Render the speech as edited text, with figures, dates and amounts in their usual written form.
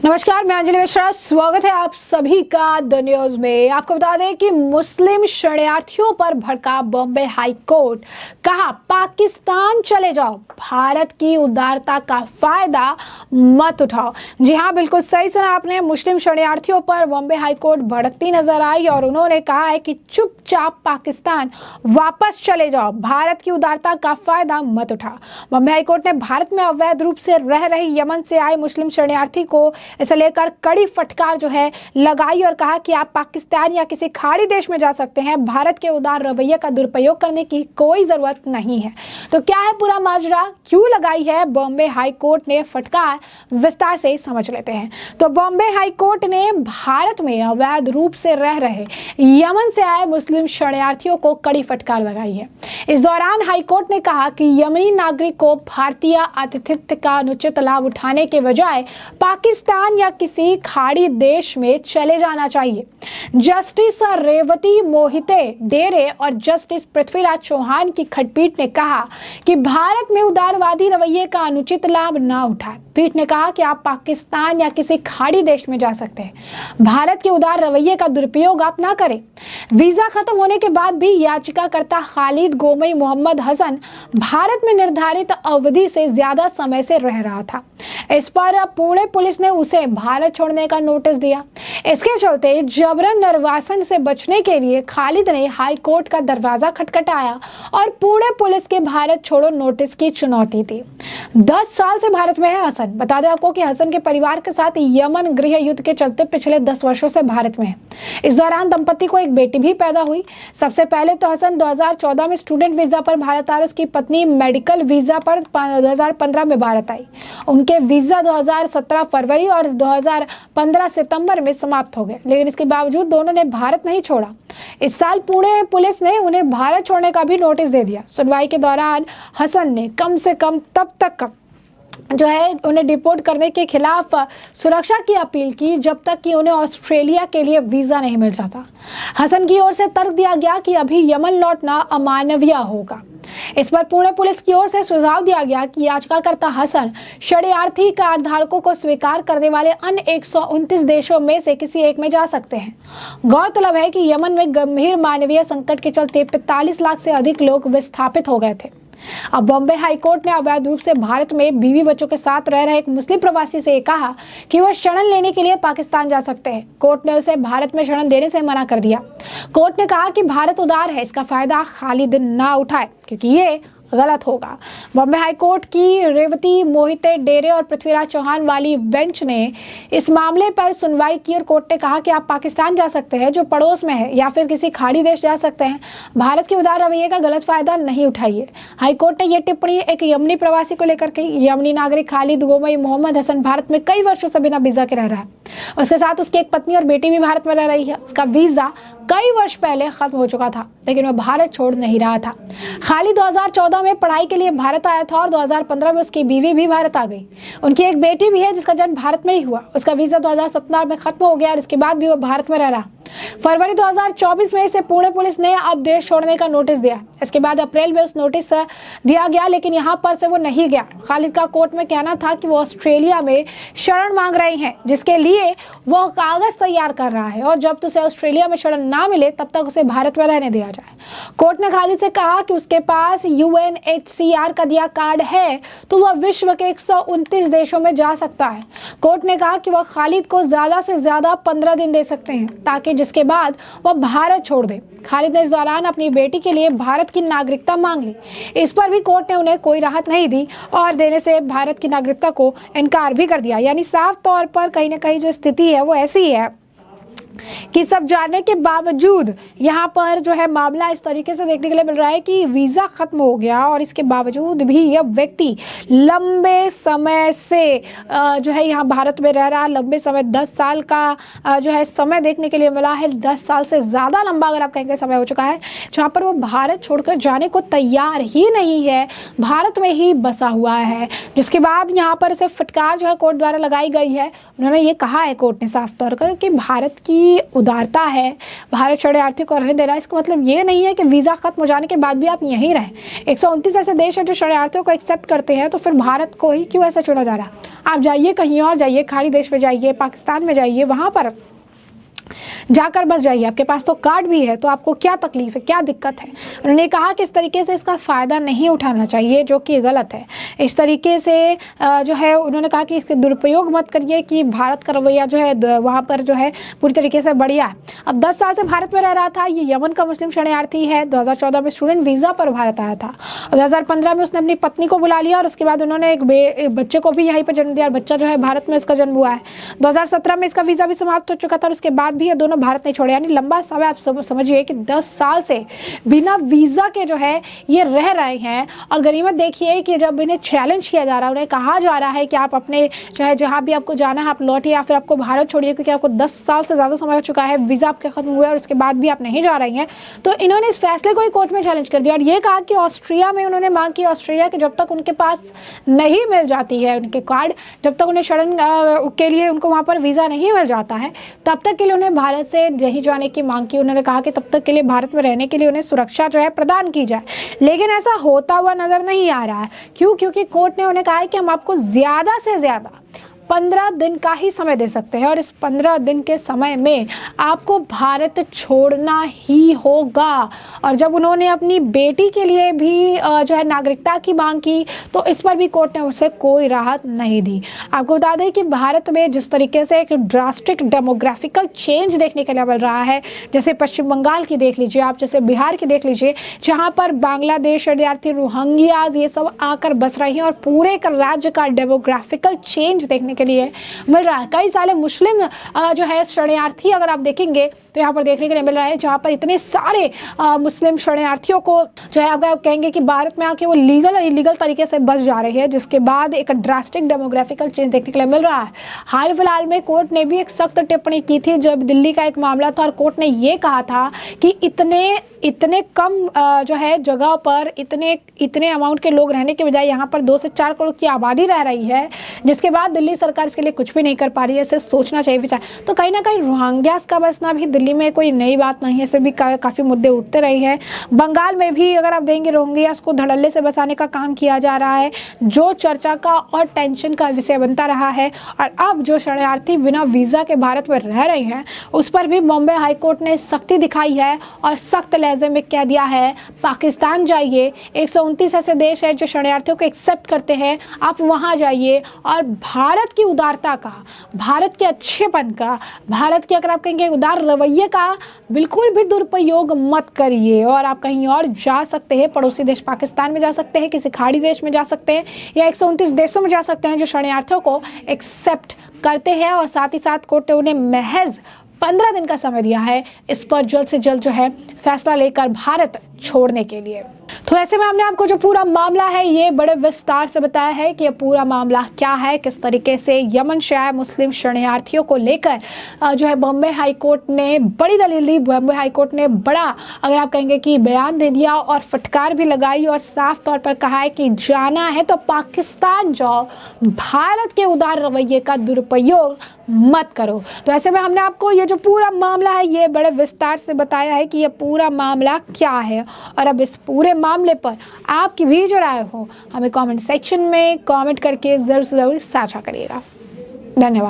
नमस्कार, मैं अंजलि मिश्रा। स्वागत है आप सभी का द न्यूज में। आपको बता दें कि मुस्लिम शरणार्थियों पर भड़का बॉम्बे हाई कोर्ट, कहा पाकिस्तान चले जाओ, भारत की उदारता का फायदा मत उठाओ। जी हाँ, बिल्कुल सही सुना आपने। मुस्लिम शरणार्थियों पर बॉम्बे हाई कोर्ट भड़कती नजर आई और उन्होंने कहा है कि चुपचाप पाकिस्तान वापस चले जाओ, भारत की उदारता का फायदा मत उठाओ। बॉम्बे हाई कोर्ट ने भारत में अवैध रूप से रह रहे यमन से आए मुस्लिम शरणार्थी को इसे लेकर कड़ी फटकार जो है लगाई और कहा कि आप पाकिस्तान या किसी खाड़ी देश में जा सकते हैं, भारत के उदार रवैये का दुरुपयोग करने की कोई जरूरत नहीं है। तो क्या है पूरा माजरा, क्यों लगाई है बॉम्बे हाई कोर्ट ने फटकार, विस्तार से समझ लेते हैं। तो बॉम्बे हाई कोर्ट ने भारत में अवैध रूप से रह रहे यमन से आए मुस्लिम शरणार्थियों को कड़ी फटकार लगाई है। इस दौरान हाई कोर्ट ने कहा कि यमनी नागरिक को भारतीय आतिथ्य का अनुचित लाभ उठाने के बजाय पाकिस्तान या किसी खाड़ी देश में चले जाना चाहिए। जस्टिस रेवती मोहिते डेरे और जस्टिस पृथ्वीराज चौहान की खंडपीठ ने कहा कि भारत में उदारवादी रवैये का अनुचित लाभ ना उठाए। पीठ ने कहा कि आप पाकिस्तान या किसी खाड़ी देश में जा सकते हैं, भारत के उदार रवैये का दुरुपयोग आप ना करें। वीजा खत्म होने के बाद भी याचिकाकर्ता खालिद गोमई मोहम्मद हसन भारत में निर्धारित अवधि से ज्यादा समय से रह रहा था। इस पर पुणे पुलिस ने उसे भारत छोड़ने का नोटिस दिया। इसके चलते जबरन निर्वासन से बचने के लिए खालिद ने हाई कोर्ट का दरवाजा खटखटाया और पुणे पुलिस के भारत छोड़ो नोटिस की चुनौती दी। 10 साल से भारत में है हसन। बता दें आपको कि हसन के परिवार के साथ यमन गृह युद्ध के चलते पिछले 10 वर्षों से भारत में है। इस दौरान दंपति को एक बेटी भी पैदा हुई। सबसे पहले तो हसन 2014 में स्टूडेंट वीजा पर भारत आए, उसकी पत्नी मेडिकल वीजा पर 2015 में भारत आई। उनके वीजा 2017 फरवरी और 2015 सितंबर में समाप्त हो गए, लेकिन इसके बावजूद दोनों ने भारत नहीं छोड़ा। इस साल पुणे पुलिस ने उन्हें भारत छोड़ने का भी नोटिस दे दिया। सुनवाई के दौरान हसन ने कम से कम तब तक जो है उन्हें डिपोर्ट करने के खिलाफ सुरक्षा की अपील की जब तक कि उन्हें ऑस्ट्रेलिया के लिए वीजा नहीं मिल जाता। हसन की ओर से तर्क दिया गया कि अभी यमन लौटना अमानवीय होगा। इस पर पुणे पुलिस की ओर से सुझाव दिया गया कि याचिकाकर्ता हसन शरणार्थी कार्ड धारकों को स्वीकार करने वाले अन्य 129 देशों में से किसी एक में जा सकते हैं। गौरतलब है कि यमन में गंभीर मानवीय संकट के चलते 45 लाख से अधिक लोग विस्थापित हो गए थे। अब बॉम्बे हाई कोर्ट ने अवैध रूप से भारत में बीवी बच्चों के साथ रह रहे एक मुस्लिम प्रवासी से कहा कि वह शरण लेने के लिए पाकिस्तान जा सकते हैं। कोर्ट ने उसे भारत में शरण देने से मना कर दिया। कोर्ट ने कहा कि भारत उदार है, इसका फायदा खालिद ना उठाए क्योंकि ये गलत होगा। बॉम्बे हाई कोर्ट की रेवती मोहिते डेरे और पृथ्वीराज चौहान वाली बेंच ने इस मामले पर सुनवाई की और कोर्ट ने कहा कि आप पाकिस्तान जा सकते हैं जो पड़ोस में है, या फिर किसी खाड़ी देश जा सकते हैं, भारत के उदार रवैये का गलत फायदा नहीं उठाइए। हाई कोर्ट ने यह टिप्पणी एक यमनी प्रवासी को लेकर की। यमनी नागरिक खालिद गोमई मोहम्मद हसन भारत में कई वर्षों से बिना वीजा के रह रहा है। उसके साथ उसकी एक पत्नी और बेटी भी भारत में रह रही है। उसका वीजा कई वर्ष पहले खत्म हो चुका था, लेकिन वह भारत छोड़ नहीं रहा था। खालिद 2014 में पढ़ाई के लिए भारत आया था और 2015 में उसकी बीवी भी भारत आ गई। उनकी एक बेटी भी है जिसका जन्म भारत में ही हुआ। उसका वीजा 2017 में खत्म हो गया और इसके बाद भी वो भारत में रह रहा। फरवरी 2024 में इसे पुणे पुलिस ने अब देश छोड़ने का नोटिस दिया। इसके बाद अप्रैल में उस नोटिस दिया गया, लेकिन यहाँ पर से वो नहीं गया। खालिद का कोर्ट में कहना था कि वो ऑस्ट्रेलिया में शरण मांग रहे हैं, जिसके लिए वो कागज तैयार कर रहा है और जब उसे ऑस्ट्रेलिया में शरण ना मिले तब तक उसे भारत में रहने दिया जाए। कोर्ट ने खालिद से कहा कि उसके पास UNHCR का दिया कार्ड है तो वह विश्व के 129 देशों में जा सकता है। कोर्ट ने कहा कि वह खालिद को ज्यादा से ज्यादा 15 दिन दे सकते हैं ताकि जिसके बाद वह भारत छोड़ दे। खालिद ने इस दौरान अपनी बेटी के लिए भारत की नागरिकता मांग ली। इस पर भी कोर्ट ने उन्हें कोई राहत नहीं दी और देने से भारत की नागरिकता को इनकार भी कर दिया। यानी साफ तौर पर कहीं ना कहीं जो स्थिति है वो ऐसी है कि सब जानने के बावजूद यहाँ पर जो है मामला इस तरीके से देखने के लिए मिल रहा है कि वीजा खत्म हो गया और इसके बावजूद भी यह व्यक्ति लंबे समय से जो है यहाँ भारत में रह रहा है। लंबे समय 10 साल का जो है समय देखने के लिए मिला है। 10 साल से ज़्यादा लंबा अगर आप कहेंगे समय हो चुका है, जहाँ पर वो भारत छोड़कर जाने को तैयार ही नहीं है, भारत में ही बसा हुआ है। जिसके बाद यहाँ पर इसे फटकार जो है कोर्ट द्वारा लगाई गई है। उन्होंने ये कहा है कोर्ट ने साफ तौर पर कि भारत की की उदारता है भारत शरणार्थियों को रहने दे रहा है। इसका मतलब ये नहीं है कि वीज़ा खत्म हो जाने के बाद भी आप यहीं रहें। 129 ऐसे देश हैं जो शरणार्थियों को एक्सेप्ट करते हैं, तो फिर भारत को ही क्यों ऐसा चुना जा रहा है? आप जाइए, कहीं और जाइए, खाड़ी देश में जाइए, पाकिस्तान में जाइए, वहाँ पर जाकर बस जाइए। आपके पास तो कार्ड भी है, तो आपको क्या तकलीफ है, क्या दिक्कत है? उन्होंने कहा कि इस तरीके से इसका फ़ायदा नहीं उठाना चाहिए, जो कि गलत है। इस तरीके से जो है उन्होंने कहा कि इसके दुरुपयोग मत करिए, कि भारत का रवैया जो है वहाँ पर जो है पूरी तरीके से बढ़िया है। अब 10 साल से भारत में रह रहा था, ये यमन का मुस्लिम शरणार्थी है। 2014 में स्टूडेंट वीज़ा पर भारत आया था और 2015 में उसने अपनी पत्नी को बुला लिया और उसके बाद उन्होंने एक बच्चे को भी यहीं पर जन्म दिया और बच्चा जो है भारत में उसका जन्म हुआ है। 2017 में इसका वीज़ा भी समाप्त हो चुका था और उसके बाद भी ये दोनों भारत नहीं छोड़े। यानी लंबा समय आप समझिए कि 10 साल से बिना वीज़ा के जो है ये रह रहे हैं। और गनीमत देखिए कि जब इन्हें चैलेंज किया जा रहा है, उन्हें कहा जा रहा है कि आप अपने जो है जहाँ भी आपको जाना है आप लौटिए या फिर आपको भारत छोड़िए, क्योंकि आपको 10 साल से ज़्यादा समय हो चुका है, वीज़ा आपके खत्म हुआ है और उसके बाद भी आप नहीं जा रही हैं। तो इन्होंने इस फैसले को ही कोर्ट में चैलेंज कर दिया और ये कहा कि ऑस्ट्रिया में उन्होंने मांग की, ऑस्ट्रिया के जब तक उनके पास नहीं मिल जाती है उनके कार्ड, जब तक उन्हें शरण के लिए उनको वहाँ पर वीज़ा नहीं मिल जाता है, तब तक के लिए उन्हें भारत से नहीं जाने की मांग की। उन्होंने कहा कि तब तक के लिए भारत में रहने के लिए उन्हें सुरक्षा जो है प्रदान की जाए, लेकिन ऐसा होता हुआ नजर नहीं आ रहा है। क्यों? क्योंकि कोर्ट ने उन्हें कहा है कि हम आपको ज़्यादा से ज़्यादा 15 दिन का ही समय दे सकते हैं और इस 15 दिन के समय में आपको भारत छोड़ना ही होगा। और जब उन्होंने अपनी बेटी के लिए भी जो है नागरिकता की मांग की, तो इस पर भी कोर्ट ने उसे कोई राहत नहीं दी। आपको बता दें कि भारत में जिस तरीके से एक ड्रास्टिक डेमोग्राफिकल चेंज देखने के लिए मिल रहा है, जैसे पश्चिम बंगाल की देख लीजिए आप, जैसे बिहार की देख लीजिए, जहाँ पर बांग्लादेश शरणार्थी, रोहिंग्याज ये सब आकर बस रही हैं और पूरे एक राज्य का डेमोग्राफिकल चेंज देखने के लिए मिल रहा है। कई सारे मुस्लिम जो है शरणार्थी अगर आप देखेंगे तो यहाँ पर देखने के लिए मिल रहा है, जहाँ पर इतने सारे मुस्लिम शरणार्थियों को जो है आप कहेंगे कि भारत में आके वो लीगल और इलीगल तरीके से बस जा रहे हैं, जिसके बाद एक ड्रास्टिक डेमोग्राफिकल चेंज देखने के लिए मिल रहा है। हाल फिलहाल में कोर्ट ने भी एक सख्त टिप्पणी की थी जब दिल्ली का एक मामला था और कोर्ट ने ये कहा था कि इतने कम जो है जगह पर इतने अमाउंट के लोग रहने के बजाय यहाँ पर 2 से 4 करोड़ की आबादी रह रही है, जिसके बाद दिल्ली सरकार इसके लिए कुछ भी नहीं कर पा रही है। इसे सोचना चाहिए विचार। तो कहीं ना कहीं रोहिंग्यास का बसना भी दिल्ली में कोई नई बात नहीं है, इससे भी काफ़ी मुद्दे उठते रहे हैं। बंगाल में भी अगर आप देंगे रोहिंग्यास को धड़ल्ले से बसाने का काम किया जा रहा है, जो चर्चा का और टेंशन का विषय बनता रहा है। और अब जो शरणार्थी बिना वीज़ा के भारत में रह रहे हैं, उस पर भी बॉम्बे हाईकोर्ट ने सख्ती दिखाई है और सख्त लहजे में कह दिया है, पाकिस्तान जाइए, 129 ऐसे देश है जो शरणार्थियों को एक्सेप्ट करते हैं, आप वहाँ जाइए और भारत की उदारता का, भारत के अच्छेपन का, भारत के अगर आप कहेंगे उदार रवैये का बिल्कुल भी दुरुपयोग मत करिए। और आप कहीं और जा सकते हैं, पड़ोसी देश पाकिस्तान में जा सकते हैं, किसी खाड़ी देश में जा सकते हैं, या 129 देशों में जा सकते हैं जो शरणार्थियों को एक्सेप्ट करते हैं। और साथ ही साथ कोर्ट ने उन्हें महज 15 दिन का समय दिया है इस पर जल्द से जल्द जो है फैसला लेकर भारत छोड़ने के लिए। तो ऐसे में हमने आपको जो पूरा मामला है ये बड़े विस्तार से बताया है कि ये पूरा मामला क्या है, किस तरीके से यमन से आए मुस्लिम शरणार्थियों को लेकर जो है बॉम्बे हाईकोर्ट ने बड़ी दलील दी। बॉम्बे हाईकोर्ट ने बड़ा अगर आप कहेंगे कि बयान दे दिया और फटकार भी लगाई और साफ तौर पर कहा है कि जाना है तो पाकिस्तान जाओ, भारत के उदार रवैये का दुरुपयोग मत करो। तो ऐसे में हमने आपको ये जो पूरा मामला है ये बड़े विस्तार से बताया है कि ये पूरा मामला क्या है। और अब इस पूरे मामले पर आपकी भी जो राय हो हमें कमेंट सेक्शन में कमेंट करके ज़रूर से ज़रूर साझा करिएगा। धन्यवाद।